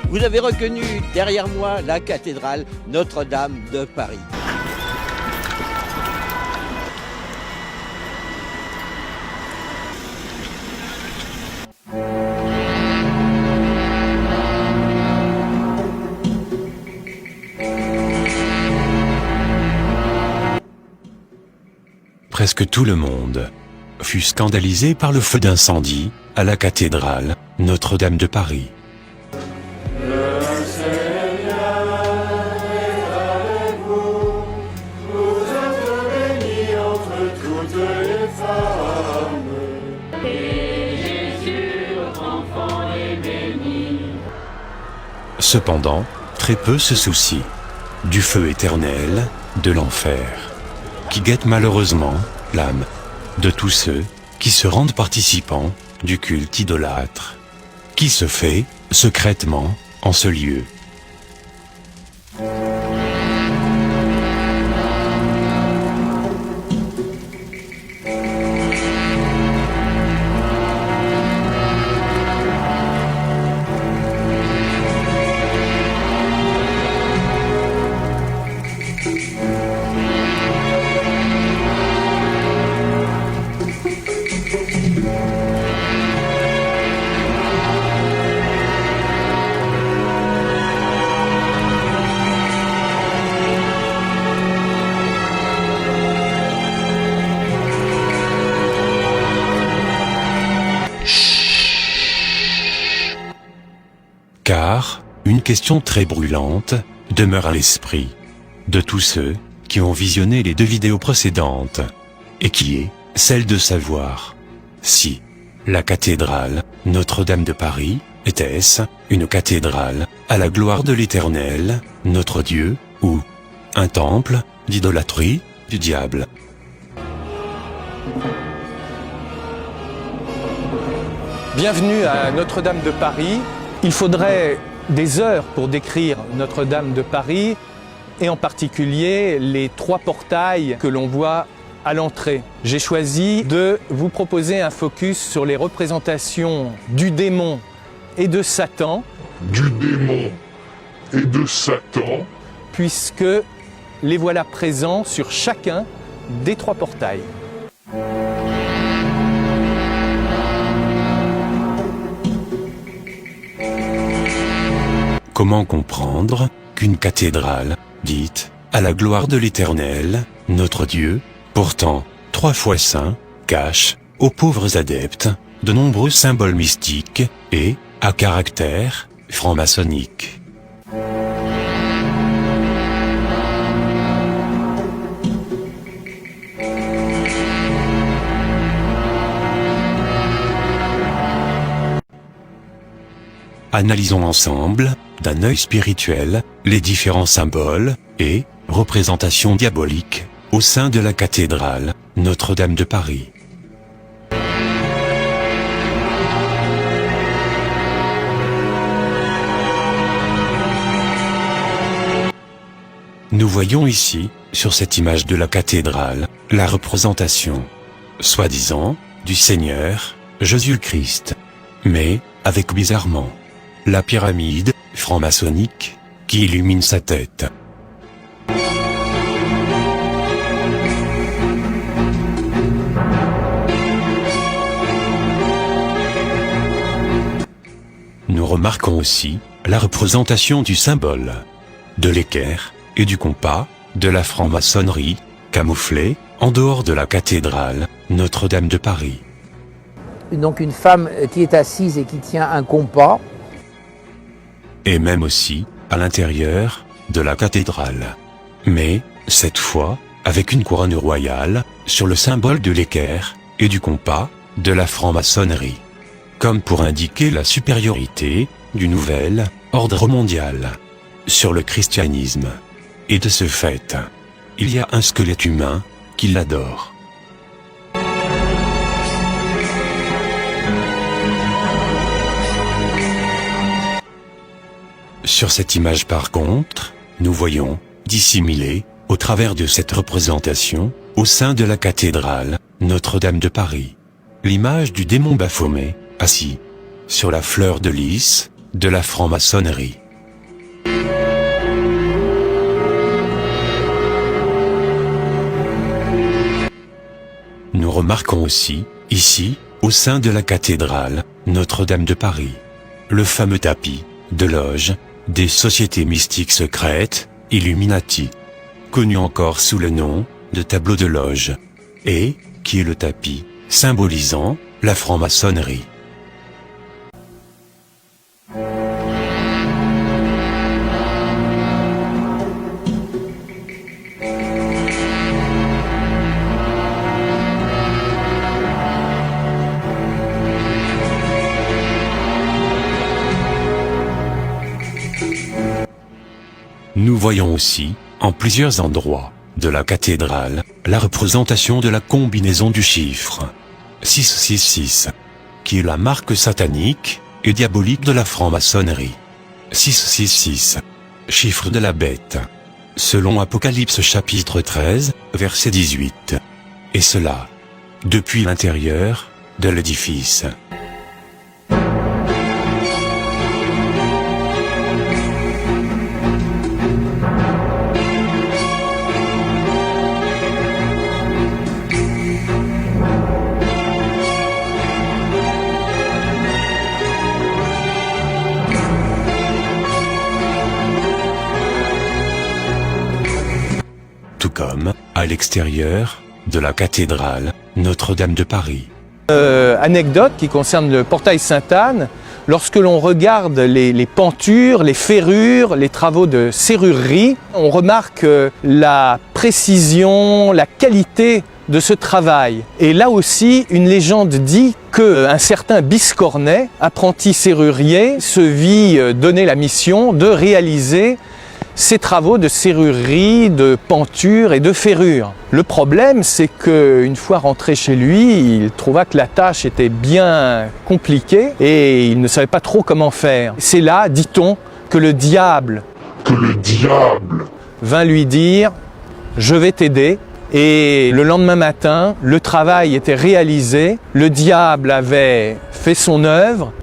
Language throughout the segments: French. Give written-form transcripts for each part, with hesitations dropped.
Vous avez reconnu derrière moi la cathédrale Notre-Dame de Paris. Presque tout le monde fut scandalisé par le feu d'incendie à la cathédrale Notre-Dame de Paris. Le Seigneur est avec vous, vous êtes bénie entre toutes les femmes. Et Jésus, votre enfant, est béni. Cependant, très peu se soucient du feu éternel de l'enfer, qui guette malheureusement l'âme de tous ceux qui se rendent participants du culte idolâtre, qui se fait secrètement en ce lieu. Car une question très brûlante demeure à l'esprit de tous ceux qui ont visionné les 2 vidéos précédentes, et qui est celle de savoir si la cathédrale Notre-Dame de Paris était-ce une cathédrale à la gloire de l'Éternel, notre Dieu, ou un temple d'idolâtrie du diable. Bienvenue à Notre-Dame de Paris. Il faudrait des heures pour décrire Notre-Dame de Paris et en particulier les 3 portails que l'on voit à l'entrée. J'ai choisi de vous proposer un focus sur les représentations du démon et de Satan. Du démon et de Satan. Puisque les voilà présents sur chacun des 3 portails. Comment comprendre qu'une cathédrale, dite à la gloire de l'Éternel, notre Dieu, pourtant 3 fois saint, cache aux pauvres adeptes de nombreux symboles mystiques et à caractère franc-maçonnique? Analysons ensemble, d'un œil spirituel, les différents symboles et représentations diaboliques au sein de la cathédrale Notre-Dame de Paris. Nous voyons ici, sur cette image de la cathédrale, la représentation, soi-disant, du Seigneur Jésus-Christ, mais avec bizarrement la pyramide franc-maçonnique qui illumine sa tête. Nous remarquons aussi la représentation du symbole, de l'équerre et du compas, de la franc-maçonnerie, camouflés en dehors de la cathédrale Notre-Dame de Paris. Donc une femme qui est assise et qui tient un compas. Et même aussi à l'intérieur de la cathédrale. Mais, cette fois, avec une couronne royale sur le symbole de l'équerre et du compas de la franc-maçonnerie. Comme pour indiquer la supériorité du nouvel ordre mondial sur le christianisme. Et de ce fait, il y a un squelette humain qui l'adore. Sur cette image par contre, nous voyons, dissimulé, au travers de cette représentation, au sein de la cathédrale Notre-Dame de Paris, l'image du démon Baphomet, assis sur la fleur de lys de la franc-maçonnerie. Nous remarquons aussi, ici, au sein de la cathédrale Notre-Dame de Paris, le fameux tapis de loge des sociétés mystiques secrètes, Illuminati, connu encore sous le nom de tableau de loge, et qui est le tapis symbolisant la franc-maçonnerie. Nous voyons aussi, en plusieurs endroits de la cathédrale, la représentation de la combinaison du chiffre 666, qui est la marque satanique et diabolique de la franc-maçonnerie. 666, chiffre de la bête, selon Apocalypse chapitre 13, verset 18. Et cela, depuis l'intérieur de l'édifice. Tout comme à l'extérieur de la cathédrale Notre-Dame de Paris. Anecdote qui concerne le portail Sainte-Anne, lorsque l'on regarde les pentures, les ferrures, les travaux de serrurerie, on remarque la précision, la qualité de ce travail. Et là aussi, une légende dit qu'un certain Biscornet, apprenti serrurier, se vit donner la mission de réaliser ces travaux de serrurerie, de penture et de ferrure. Le problème, c'est qu'une fois rentré chez lui, il trouva que la tâche était bien compliquée et il ne savait pas trop comment faire. C'est là, dit-on, que le diable vint lui dire « Je vais t'aider ». Et le lendemain matin, le travail était réalisé, le diable avait fait son œuvre.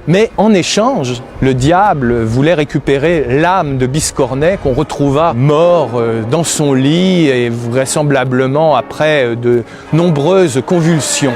Mais en échange, le diable voulait récupérer l'âme de Biscornet qu'on retrouva mort dans son lit et vraisemblablement après de nombreuses convulsions.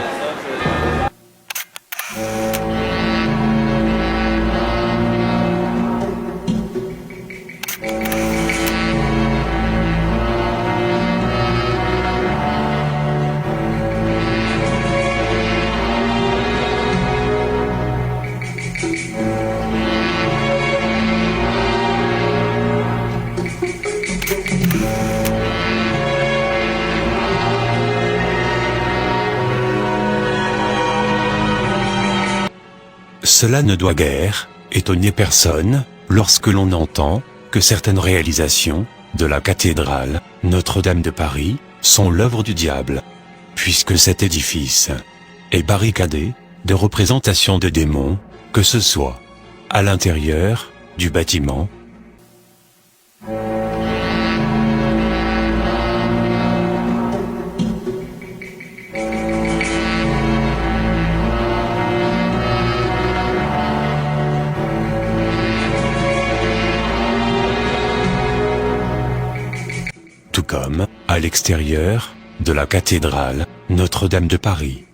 Cela ne doit guère étonner personne lorsque l'on entend que certaines réalisations de la cathédrale Notre-Dame de Paris sont l'œuvre du diable, puisque cet édifice est barricadé de représentations de démons, que ce soit à l'intérieur du bâtiment, tout comme à l'extérieur de la cathédrale Notre-Dame de Paris.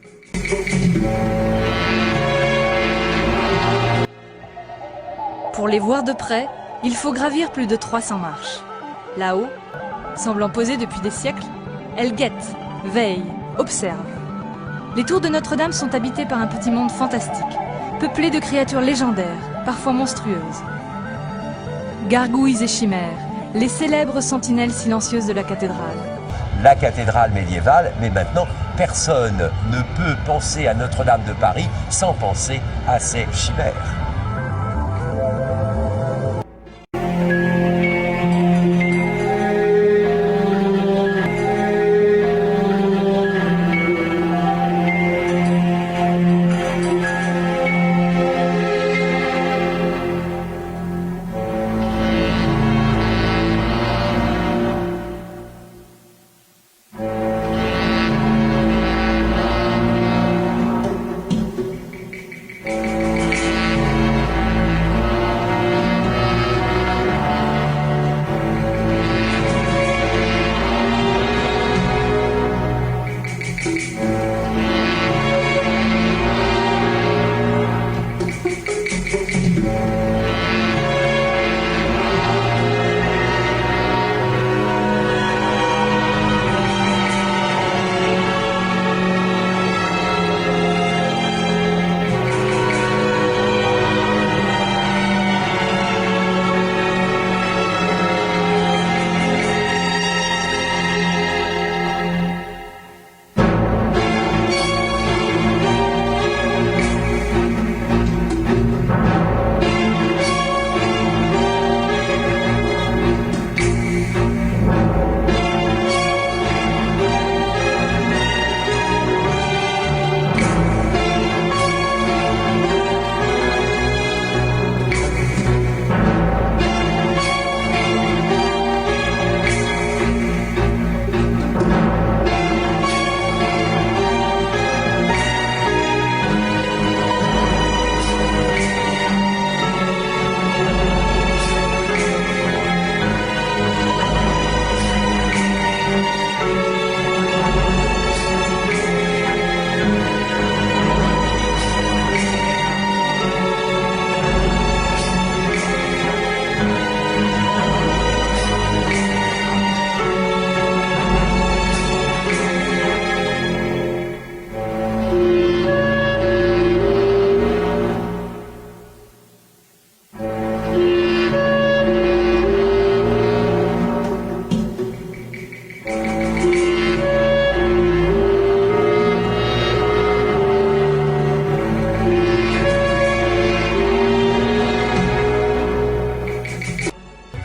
Pour les voir de près, il faut gravir plus de 300 marches. Là-haut, semblant posée depuis des siècles, elle guette, veille, observe. Les tours de Notre-Dame sont habitées par un petit monde fantastique, peuplé de créatures légendaires, parfois monstrueuses. Gargouilles et chimères, les célèbres sentinelles silencieuses de la cathédrale. La cathédrale médiévale, mais maintenant, personne ne peut penser à Notre-Dame de Paris sans penser à ces chimères.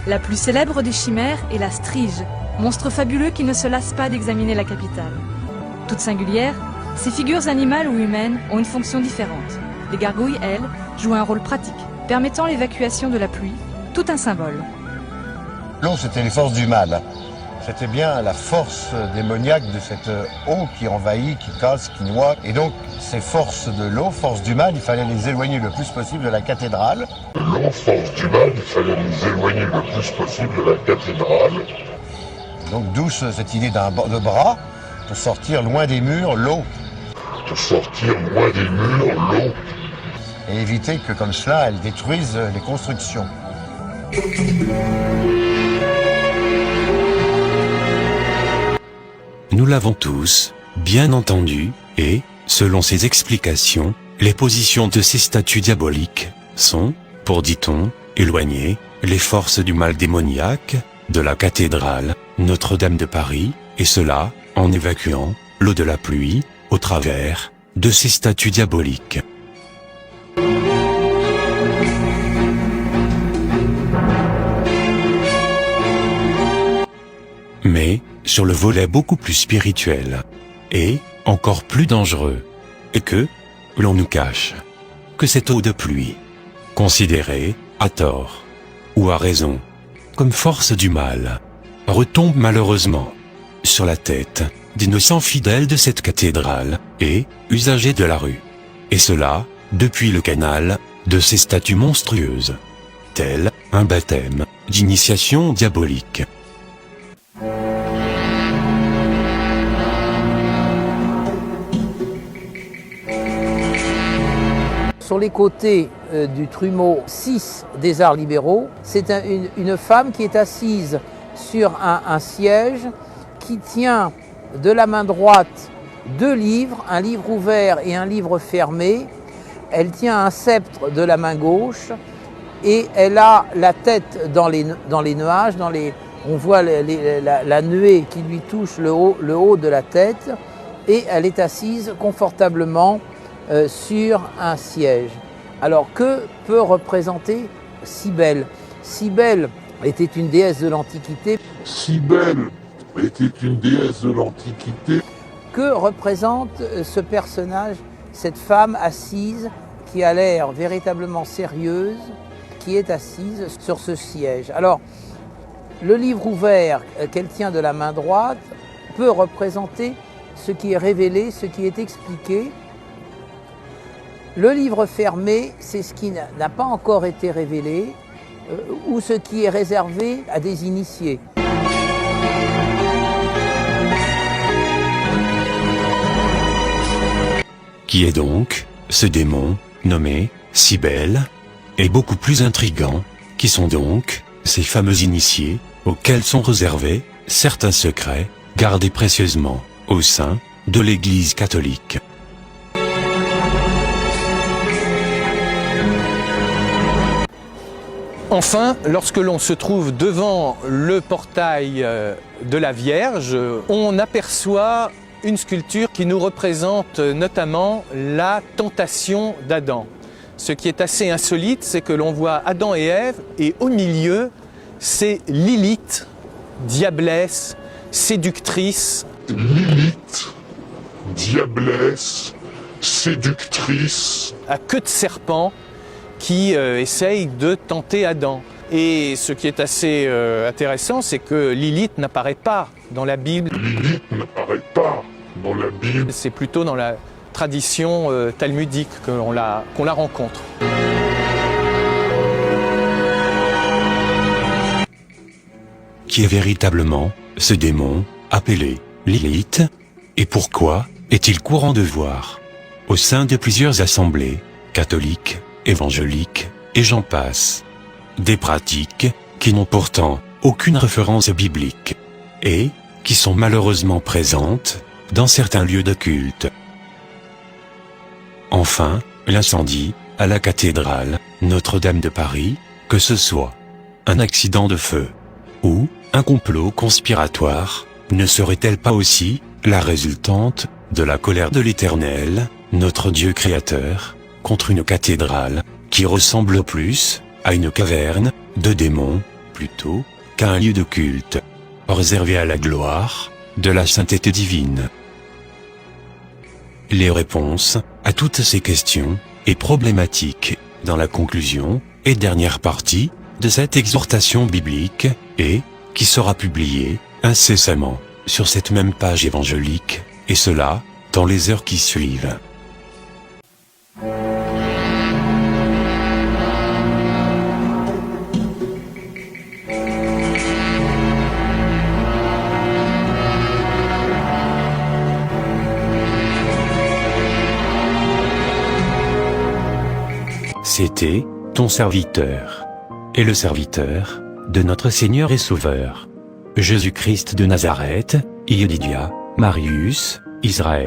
La plus célèbre des chimères est la strige, monstre fabuleux qui ne se lasse pas d'examiner la capitale. Toutes singulières, ces figures animales ou humaines ont une fonction différente. Les gargouilles, elles, jouent un rôle pratique, permettant l'évacuation de la pluie, tout un symbole. L'eau, c'était les forces du mal. C'était bien la force démoniaque de cette eau qui envahit, qui casse, qui noie. Et donc, ces forces de l'eau, forces du mal, il fallait les éloigner le plus possible de la cathédrale. L'eau, force du mal, il fallait les éloigner le plus possible de la cathédrale. Donc, d'où cette idée de bras pour sortir loin des murs l'eau. Pour sortir loin des murs l'eau. Et éviter que, comme cela, elle détruise les constructions. Nous l'avons tous, bien entendu, et, selon ces explications, les positions de ces statues diaboliques sont, pour dit-on, éloigner les forces du mal démoniaque de la cathédrale Notre-Dame de Paris, et cela en évacuant l'eau de la pluie au travers de ces statues diaboliques. Mais, sur le volet beaucoup plus spirituel, et encore plus dangereux, et que l'on nous cache que cette eau de pluie, considérée, à tort, ou à raison, comme force du mal, retombe malheureusement sur la tête d'innocents fidèles de cette cathédrale et usagers de la rue. Et cela, depuis le canal de ces statues monstrueuses, tel un baptême d'initiation diabolique. Sur les côtés du trumeau 6 des arts libéraux, c'est une femme qui est assise sur un siège qui tient de la main droite 2 livres, un livre ouvert et un livre fermé. Elle tient un sceptre de la main gauche et elle a la tête dans les nuages, on voit la nuée qui lui touche le haut de la tête et elle est assise confortablement sur un siège. Alors que peut représenter Cybèle? Cybèle était une déesse de l'Antiquité. Cybèle était une déesse de l'Antiquité. Que représente ce personnage, cette femme assise qui a l'air véritablement sérieuse, qui est assise sur ce siège? Alors, le livre ouvert qu'elle tient de la main droite peut représenter ce qui est révélé, ce qui est expliqué. Le livre fermé, c'est ce qui n'a pas encore été révélé ou ce qui est réservé à des initiés. Qui est donc ce démon nommé Cybèle, et beaucoup plus intrigant, qui sont donc ces fameux initiés auxquels sont réservés certains secrets gardés précieusement au sein de l'Église catholique. Enfin, lorsque l'on se trouve devant le portail de la Vierge, on aperçoit une sculpture qui nous représente notamment la tentation d'Adam. Ce qui est assez insolite, c'est que l'on voit Adam et Ève, et au milieu, c'est Lilith, diablesse, séductrice. Lilith, diablesse, séductrice. À queue de serpent, qui essaye de tenter Adam. Et ce qui est assez intéressant, c'est que Lilith n'apparaît pas dans la Bible. Lilith n'apparaît pas dans la Bible. C'est plutôt dans la tradition talmudique qu'on la rencontre. Qui est véritablement ce démon appelé Lilith? Et pourquoi est-il courant de voir, au sein de plusieurs assemblées catholiques, évangéliques, et j'en passe, des pratiques qui n'ont pourtant aucune référence biblique, et qui sont malheureusement présentes dans certains lieux de culte. Enfin, l'incendie à la cathédrale Notre-Dame de Paris, que ce soit un accident de feu ou un complot conspiratoire, ne serait-elle pas aussi la résultante de la colère de l'Éternel, notre Dieu créateur, contre une cathédrale qui ressemble plus à une caverne de démons plutôt qu'un lieu de culte, réservé à la gloire de la sainteté divine. Les réponses à toutes ces questions et problématiques dans la conclusion et dernière partie de cette exhortation biblique et qui sera publiée incessamment sur cette même page évangélique, et cela dans les heures qui suivent. C'était ton serviteur, et le serviteur de notre Seigneur et Sauveur, Jésus-Christ de Nazareth, Yedidia, Marius, Israël.